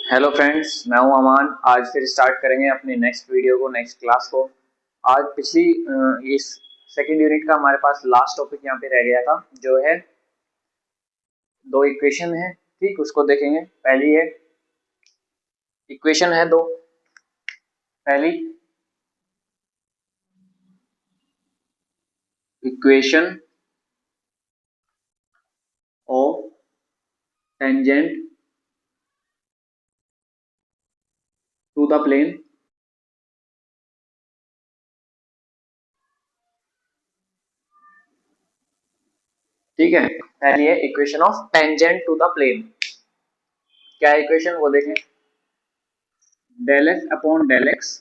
Hello friends, मैं हूं अमान। आज फिर स्टार्ट करेंगे अपनी नेक्स्ट वीडियो को, नेक्स्ट क्लास को। आज पिछली इस सेकंड यूनिट का हमारे पास लास्ट टॉपिक यहाँ पे रह गया था, जो है दो इक्वेशन है। ठीक, उसको देखेंगे। पहली है इक्वेशन है दो। पहली equation of tangent to the plane. ठीक है, पहली है equation of tangent to the plane. क्या इक्वेशन वो देखें। Del F upon del x,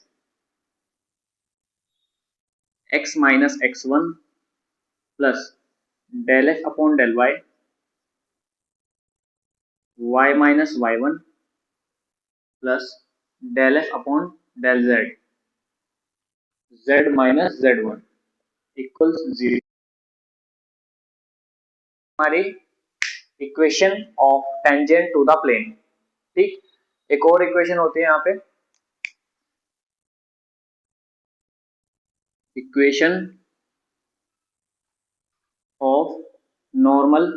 x minus x one plus del F upon del Y, y minus Y one plus del F upon del Z, z minus Z one equals zero. हमारी equation of tangent to the plane. ठीक, एक और equation होती है यहाँ पे, equation of normal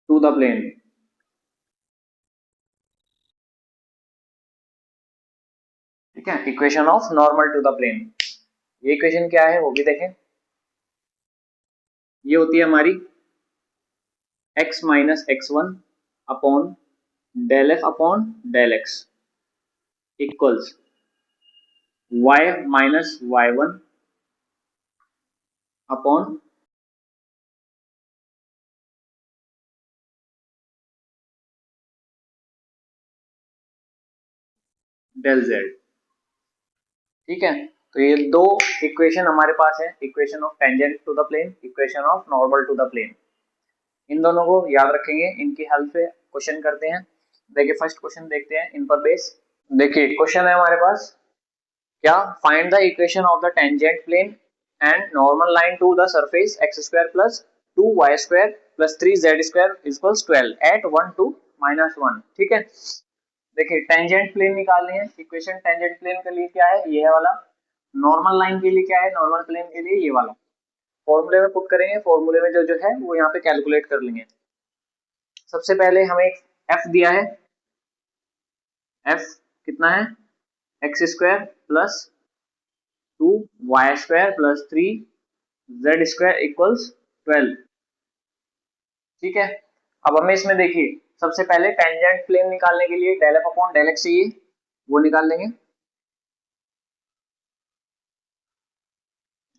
to the plane. ठीक है, equation of normal to the plane. ये इक्वेशन क्या है वो भी देखें। ये होती है हमारी x minus x one upon del F upon del X equals y minus Y one upon del Z. ठीक है, तो ये दो इक्वेशन हमारे पास है, equation of tangent to the plane, equation of normal to the plane. इन दोनों को याद रखेंगे, इनकी हेल्प से क्वेश्चन करते हैं। देखिए फर्स्ट क्वेश्चन देखते हैं इन पर बेस। देखिए क्वेश्चन है हमारे पास क्या, find the equation of the tangent plane and normal line to the surface x square plus 2y² plus 3z² equals 12 at 1 2 minus 1। ठीक है, देखिए टेंजेंट प्लेन निकालनी है। इक्वेशन टेंजेंट प्लेन के लिए क्या है, ये है वाला। नॉर्मल लाइन के लिए क्या है, नॉर्मल प्लेन के लिए ये वाला। फॉर्मूले में पुट करेंगे, फॉर्मूले में जो है वो यहाँ पे कैलकुलेट कर लेंगे। सबसे पहले हमें एफ दिया है, एफ कितना है, x square plus 2y² plus 3z² equals 12। ठीक है, अब हमें इसमें देखिए सबसे पहले टेंजेंट प्लेन निकालने के लिए del F upon del x चाहिए, वो निकाल लेंगे।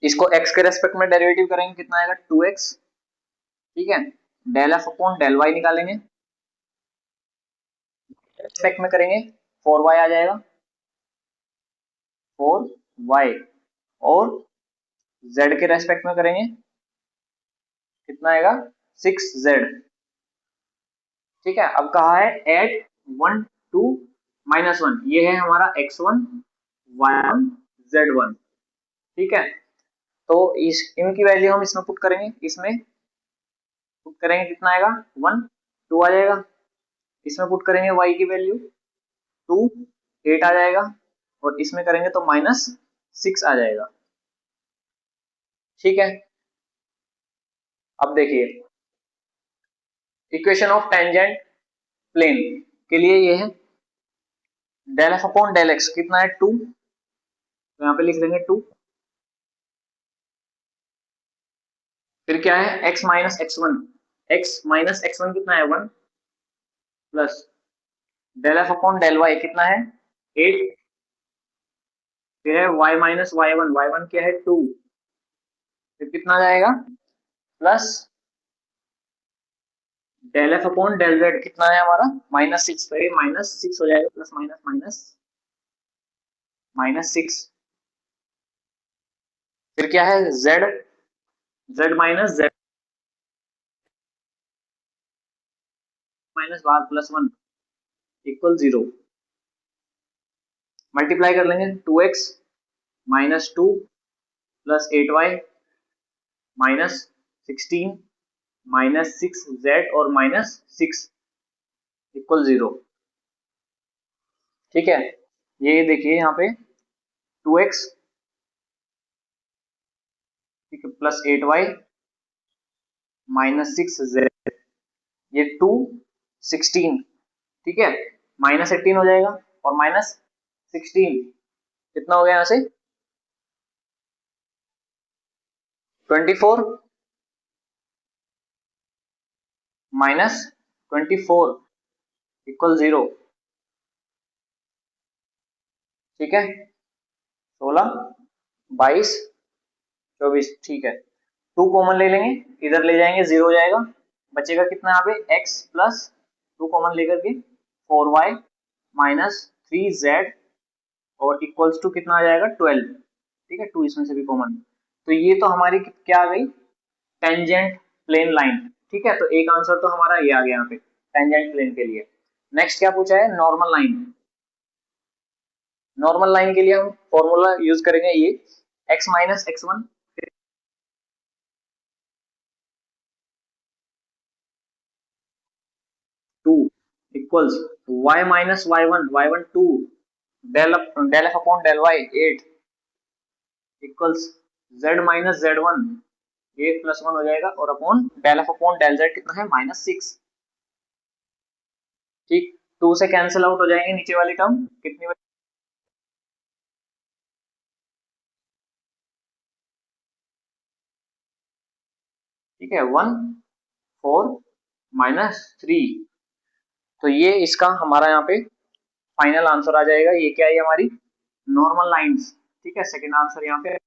इसको x के रेस्पेक्ट में डेरिवेटिव करेंगे, कितना आएगा 2x। ठीक है, del F upon del y निकालेंगे, रेस्पेक्ट में करेंगे 4y आ जाएगा, 4y। और z के रेस्पेक्ट में करेंगे, कितना आएगा 6z। ठीक है, अब कहा है एट 1 2 माइनस 1, ये है हमारा x1 y1 z1। ठीक है, तो इस इनकी वैल्यू हम इसमें पुट करेंगे, इसमें पुट करेंगे कितना आएगा 1 2 आ जाएगा। इसमें पुट करेंगे y की वैल्यू 2 8 आ जाएगा, और इसमें करेंगे तो माइनस 6 आ जाएगा। ठीक है, अब देखिए इक्वेशन ऑफ टेंजेंट प्लेन के लिए ये है del F upon del x, कितना है 2, तो यहाँ पे लिख देंगे 2। फिर क्या है x minus x one, x minus x one कितना है 1 plus del F upon del y कितना है 8। फिर है y minus Y one, y one क्या है 2। फिर कितना जाएगा plus del F upon del z कितना है हमारा -6। तो ये -6 हो जाएगा, प्लस माइनस माइनस -6। फिर क्या है z, z minus z minus बाद प्लस 1 इक्वल 0। मल्टीप्लाई कर लेंगे 2x minus 2 plus 8y minus 16 minus 6z और माइनस 6 इक्वल 0। ठीक है, ये देखिए यहाँ पे 2x, ठीक है, प्लस 8y माइनस 6z, ये 2 16, ठीक है, माइनस 18 हो जाएगा और माइनस 16 कितना हो गया यहाँ से 24 माइनस 24 इक्वल 0। ठीक है, 16 22 24, ठीक है, 2 कॉमन ले लेंगे, इधर ले जाएंगे 0 हो जाएगा, बचेगा कितना यहाँ पे x प्लस 2 कॉमन लेकर के 4y माइनस 3z और इक्वल्स टू कितना आ जाएगा 12। ठीक है, 2 इसमें से भी कॉमन, तो ये तो हमारी क्या आ गई टेंजेंट प्लेन लाइन। ठीक है, तो एक आंसर तो हमारा ये आ गया यहाँ पे टेंजेंट प्लेन के लिए। नेक्स्ट क्या पूछा है नॉर्मल लाइन। नॉर्मल लाइन के लिए हम फॉर्मूला यूज करेंगे ये x minus x1 2 equals y minus y1 2 del F upon del y 8 equals z minus z1 8 plus 1 हो जाएगा और upon del F upon del z कितना है माइनस 6। ठीक, 2 से कैंसिल आउट हो जाएंगे नीचे वाली टर्म कितनी, ठीक है 1 4 माइनस 3, तो ये इसका हमारा यहाँ पे फाइनल आंसर आ जाएगा। ये क्या है हमारी नॉर्मल लाइंस। ठीक है, सेकंड आंसर यहाँ पे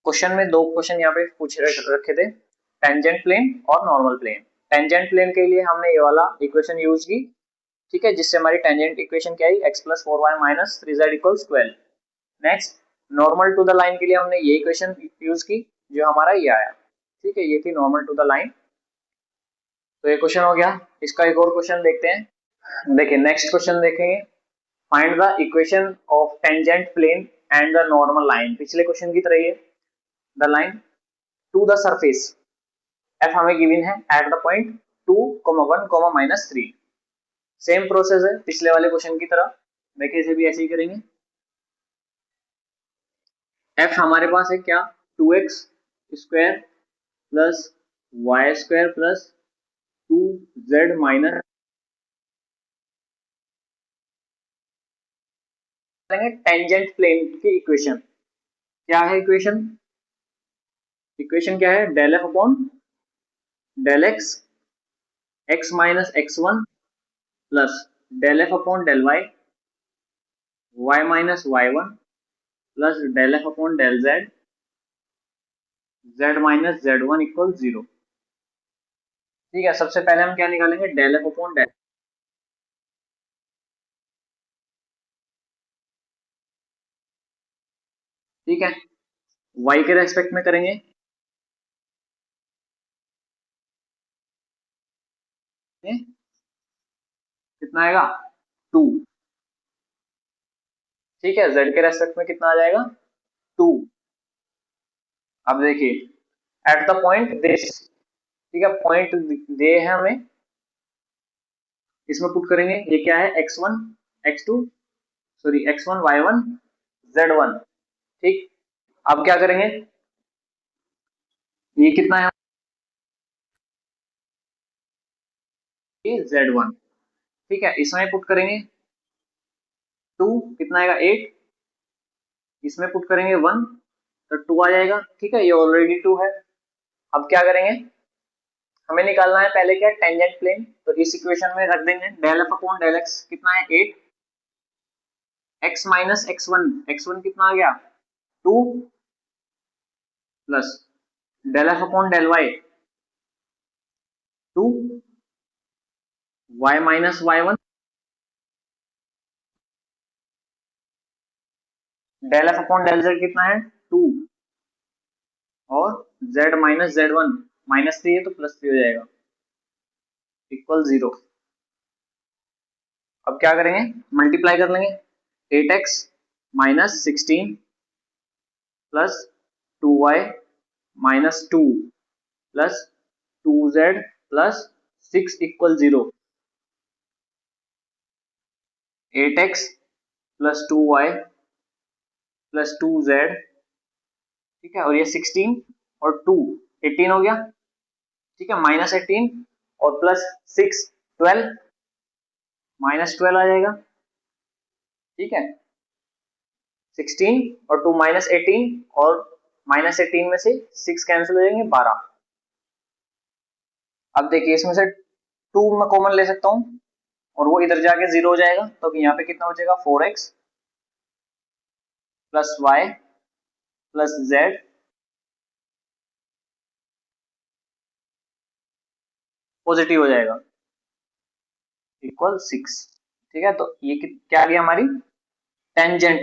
क्वेश्चन में दो क्वेश्चन यहाँ पे पूछ रखे थे, टेंजेंट प्लेन और नॉर्मल प्लेन। टेंजेंट प्लेन के लिए हमने ये वाला इक्वेशन यूज की, ठीक है, जिससे हमारी टेंजेंट इक्वेशन क्या आई x plus 4y minus 3z equals 12। Next normal to the line के लिए हमने ये इक्वेशन यूज की जो हमारा ये आया। ठीक है, ये थी नॉर्मल टू द लाइन। तो ये क्वेश्चन हो गया, इसका एक और क्वेश्चन देखते हैं। देखिए नेक्स्ट क्वेश्चन देखेंगे, find the equation of tangent plane and the normal line. पिछले क्वेश्चन की तरह ये the line to the surface f हमें गिवन है at the point 2, 1, -3। Same process है पिछले वाले क्वेश्चन की तरह, देखिए इसे भी ऐसे ही करेंगे। f हमारे पास है क्या 2x square plus y square plus 2z minus tangent plane की इक्वेशन। क्या है इक्वेशन, इक्वेशन क्या है del F upon del x x minus x1 plus del F upon del y y minus y1 plus del F upon del Z z minus z1 equal 0। ठीक है, सबसे पहले हम क्या निकालेंगे डेल एफ अपॉन डेल, ठीक है, y के रेस्पेक्ट में करेंगे, कितना आएगा 2। ठीक है, z के रेस्पेक्ट में कितना आ जाएगा 2। अब देखिए एट द पॉइंट दिस, ठीक है, पॉइंट दे है हमें, इसमें पुट करेंगे ये क्या है x1 x2 sorry x1 y1 z1। ठीक, अब क्या करेंगे ये कितना है z1। ठीक है, इसमें पुट करेंगे 2 कितना आएगा 8, इसमें पुट करेंगे 1 तो 2 आ जाएगा। ठीक है, ये ऑलरेडी 2 है। अब क्या करेंगे हमें निकालना है पहले क्या टेंजेंट प्लेन, तो इस इक्वेशन में रख देंगे del F upon del x कितना है 8 x माइनस x1 कितना आ गया 2 plus del F upon del y 2 y minus y1 del F upon del z कितना है 2 और z माइनस z1 -3 है तो +3 हो जाएगा इक्वल 0। अब क्या करेंगे मल्टीप्लाई कर लेंगे 8x minus 16 plus 2y minus 2 plus 2z plus 6 equal 0, 8x plus 2y plus 2z, ठीक है, और ये 16 और 2 18 हो गया, ठीक है, माइनस 18 और प्लस 6 12, माइनस 12 आ जाएगा, ठीक है, 16 और 2 माइनस 18 और माइनस 18 में से 6 कैंसिल हो जाएंगे 12। अब देखिए इसमें से 2 मैं कॉमन ले सकता हूं और वो इधर जाके 0 हो जाएगा, तो यहाँ पे कितना बचेगा 4x plus y plus z positive हो जाएगा इक्वल 6, ठीक है। तो ये क्या आ गया हमारी टेंजेंट,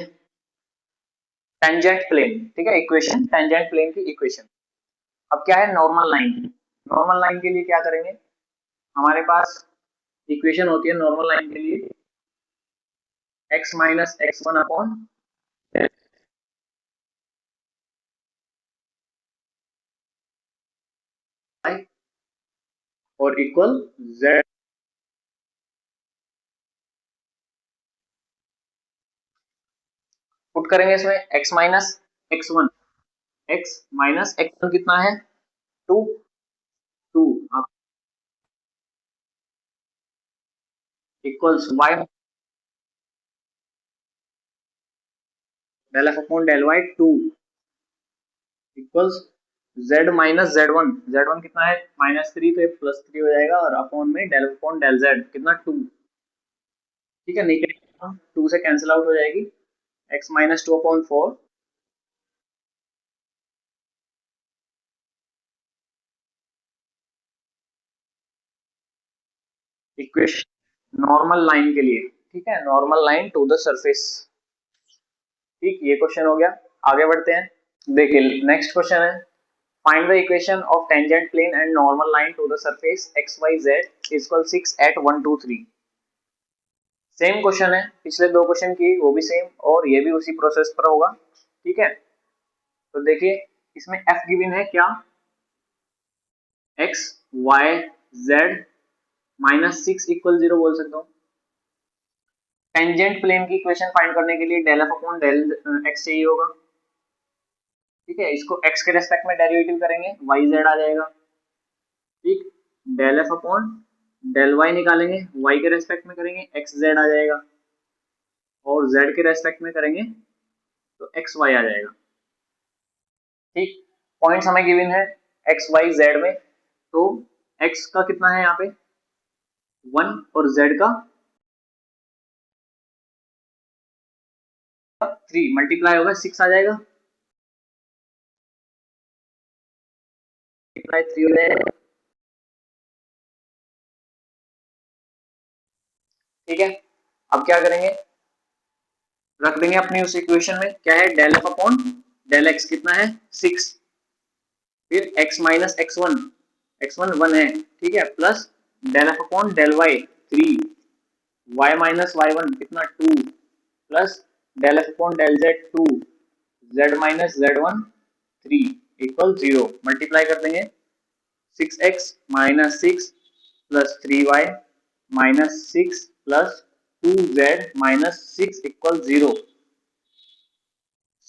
टेंजेंट प्लेन, ठीक है, इक्वेशन टेंजेंट प्लेन की इक्वेशन। अब क्या है नॉर्मल लाइन, नॉर्मल लाइन के लिए क्या करेंगे, हमारे पास इक्वेशन होती है नॉर्मल लाइन के लिए x minus x one upon y और इक्वल z, पुट करेंगे इसमें x minus x one, x minus x one कितना है 2, 2 equals y del F upon del y 2 equals z minus z1, z1 कितना है -3, तो प्लस 3 हो जाएगा और अपॉन में डेल अपॉन डेल z कितना 2, ठीक है, नहीं 2 से कैंसिल आउट हो जाएगी, x minus 2 upon 4 equation normal line के लिए, ठीक है, normal line to the surface, ठीक, ये क्वेश्चन हो गया। आगे बढ़ते हैं, देखिए नेक्स्ट क्वेश्चन है find the equation of tangent plane and normal line to the surface x y z equal 6 at 1 2 3। Same question है, पिछले दो क्वेश्चन की वो भी सेम और ये भी उसी प्रोसेस पर होगा, ठीक है। तो देखिए इसमें एफ गिवन है क्या, x y z minus 6 equal 0 बोल सकता हूँ। टेंजेंट प्लेन की इक्वेशन फाइंड करने के लिए del F upon del x चाहिए होगा, ठीक है, इसको x के रेस्पेक्ट में डेरिवेटिव करेंगे y z आ जाएगा, ठीक, del F upon del y निकालेंगे y के रेस्पेक्ट में करेंगे x z आ जाएगा और z के रेस्पेक्ट में करेंगे तो x y आ जाएगा, ठीक। पॉइंट्स हमें गिवन है x y z में, तो x का कितना है यहाँ पे 1 और z का 3 मल्टीप्लाई होगा 6 आ जाएगा, मल्टीप्लाई 3 हो जाएगा, ठीक है। अब क्या करेंगे, रख देंगे अपनी उस इक्वेशन में, क्या है del F upon del x कितना है 6, फिर x minus x one, x one 1 है, ठीक है, plus del F upon del y 3, y minus Y one कितना 2, plus del F upon del z 2, z minus Z one 3 equal 0, multiply कर देंगे 6x minus 6 plus 3y minus 6 plus 2z minus 6 equal 0,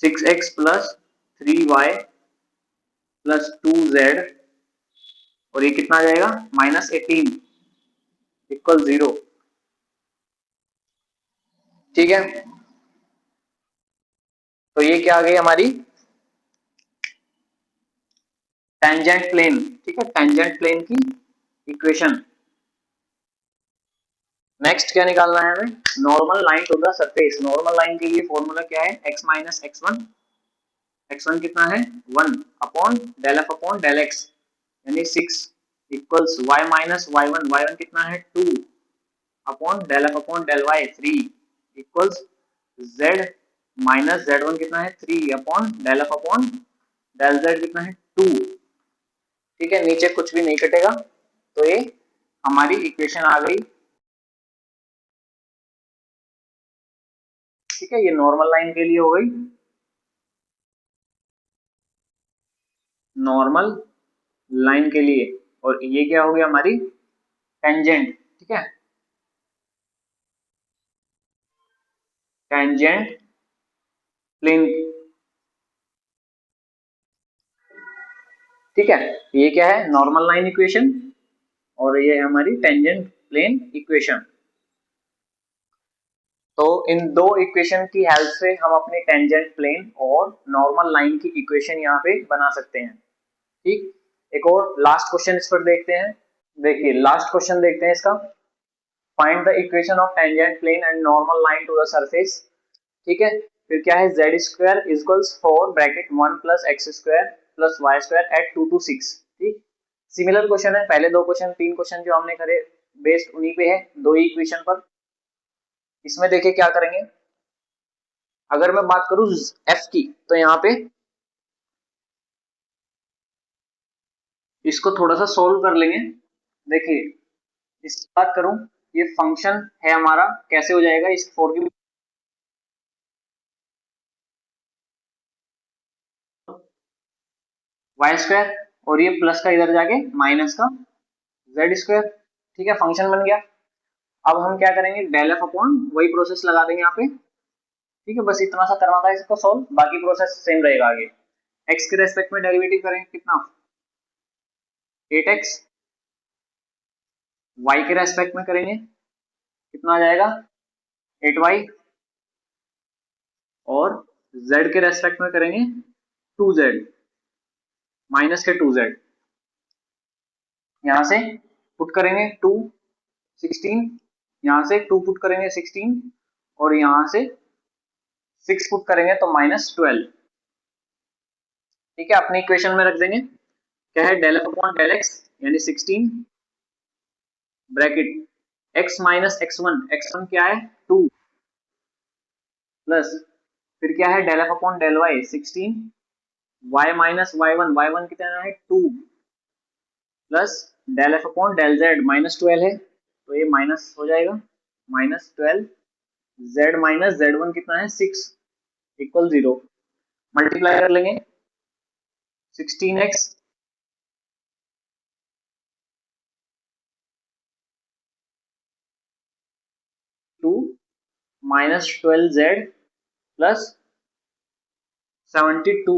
6x plus 3y plus 2z और ये कितना आ जाएगा minus 18 equal 0, ठीक है। तो ये क्या आ गई हमारी टेंजेंट प्लेन, ठीक है, टेंजेंट प्लेन की इक्वेशन। नेक्स्ट क्या निकालना है हमें, normal line to the surface. Normal line के लिए फॉर्मूला क्या है, x minus x one, x one कितना है 1 upon del F upon del x यानी 6 equals y minus Y one, y one कितना है 2 upon del F upon del y 3 equals z minus Z one कितना है 3 upon del F upon del z कितना है 2, ठीक है, नीचे कुछ भी नहीं कटेगा, तो ये हमारी इक्वेशन आ गई, ठीक है, ये नॉर्मल लाइन के लिए हो गई, नॉर्मल लाइन के लिए, और ये क्या हो गया हमारी टेंजेंट, ठीक है, टेंजेंट प्लेन, ठीक है। ये क्या है नॉर्मल लाइन इक्वेशन और ये है हमारी टेंजेंट प्लेन इक्वेशन। तो इन दो इक्वेशन की हेल्प से हम अपनी टेंजेंट प्लेन और नॉर्मल लाइन की इक्वेशन यहाँ पे बना सकते हैं, ठीक। एक और लास्ट क्वेश्चन इस पर देखते हैं। देखिए लास्ट क्वेश्चन देखते हैं इसका, find the equation of tangent plane and normal line to the surface, ठीक है। फिर क्या है z square equals 4 bracket 1 plus x square plus y square at 2 to 6, ठीक। सिमिलर क्वेश्चन है, पहले दो क्वेश्चन तीन क्वेश्चन जो हमने करे बेस्ड उन्हीं पे है, दो ही इक्वेशन पर। इसमें देखिए क्या करेंगे, अगर मैं बात करूं f की तो यहाँ पे इसको थोड़ा सा सोल्व कर लेंगे। देखिए इस बात करूं, ये फंक्शन है हमारा, कैसे हो जाएगा इस 4 की वाई स्क्वायर और ये प्लस का इधर जाके माइनस का जेड स्क्वायर, ठीक है, फंक्शन बन गया। अब हम क्या करेंगे डेल एफ अपॉन वही प्रोसेस लगा देंगे यहाँ पे, ठीक है, बस इतना सा करना था इसको सोल्व, बाकी प्रोसेस सेम रहेगा आगे। एक्स के रेस्पेक्ट में डेरिवेटिव करेंगे कितना 8x, y के रेस्पेक्ट में करेंगे कितना आ जाएगा 8y, और z के रेस्पेक्ट में करेंगे 2z माइनस के 2z, यहां से पुट करेंगे 2 16, यहां से 2 पुट करेंगे 16 और यहां से 6 पुट करेंगे तो -12, ठीक है। अपनी इक्वेशन में रख देंगे, क्या है del F upon del x यानी 16 ब्रैकेट x माइनस x1 क्या है 2 प्लस फिर क्या है del F upon del y 16 y minus y1 कितना है 2 plus del F upon del z -12 है तो ये माइनस हो जाएगा -12 z माइनस z1 कितना है 6 इक्वल 0, मल्टीप्लाई कर लेंगे 16x to -12z plus 72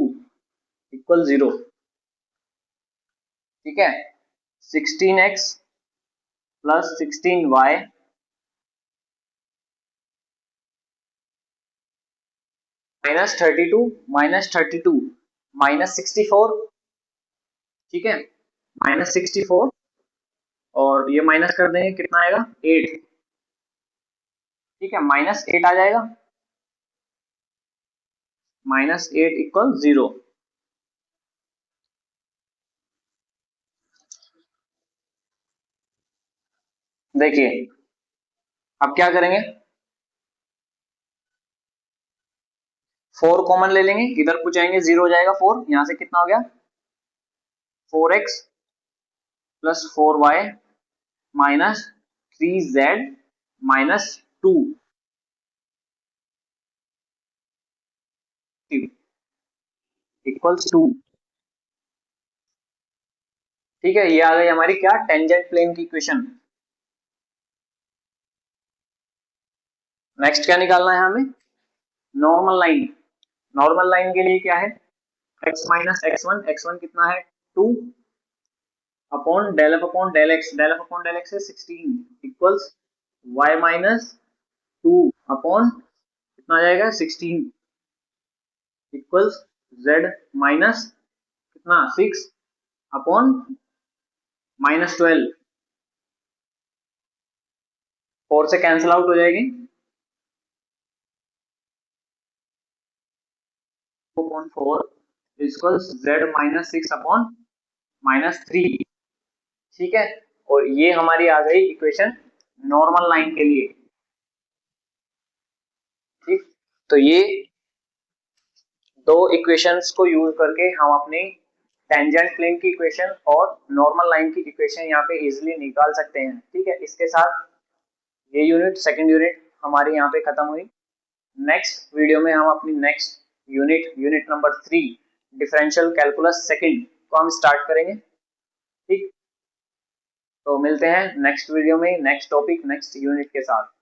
equal 0, ठीक है। 16x प्लस 16y -32 -64, ठीक है, -64 और ये माइनस कर देंगे कितना आएगा 8, ठीक है, -8 आ जाएगा, -8 इक्वल 0। देखिए अब क्या करेंगे 4 कॉमन ले लेंगे, इधर पूछेंगे 0 हो जाएगा 4, यहां से कितना हो गया 4x plus 4y minus 3z minus 2 equals 2, ठीक है। ये आ गई हमारी क्या टेंजेंट प्लेन की इक्वेशन। नेक्स्ट क्या निकालना है हमें नॉर्मल लाइन। नॉर्मल लाइन के लिए क्या है x माइनस x1 कितना है 2 upon del F upon del x, del F upon del x है 16 इक्वल्स y माइनस 2 अपॉन कितना आ जाएगा 16 इक्वल्स z माइनस कितना 6 अपॉन -12, 4 से कैंसिल आउट हो जाएगी 4 इक्वल्स z माइनस 6 अपॉन -3, ठीक है। और ये हमारी आ गई इक्वेशन नॉर्मल लाइन के लिए, ठीक। तो ये दो इक्वेशंस को यूज करके हम अपनी टेंजेंट प्लेन की इक्वेशन और नॉर्मल लाइन की इक्वेशन यहाँ पे इजीली निकाल सकते हैं, ठीक है। इसके साथ ये यूनिट सेकंड यूनिट हमारी यहाँ पे खत्म हुई। नेक्स्ट वीडियो में हम अपनी next unit number 3 differential calculus second को हम स्टार्ट करेंगे, ठीक। तो मिलते हैं नेक्स्ट वीडियो में, नेक्स्ट टॉपिक, नेक्स्ट यूनिट के साथ।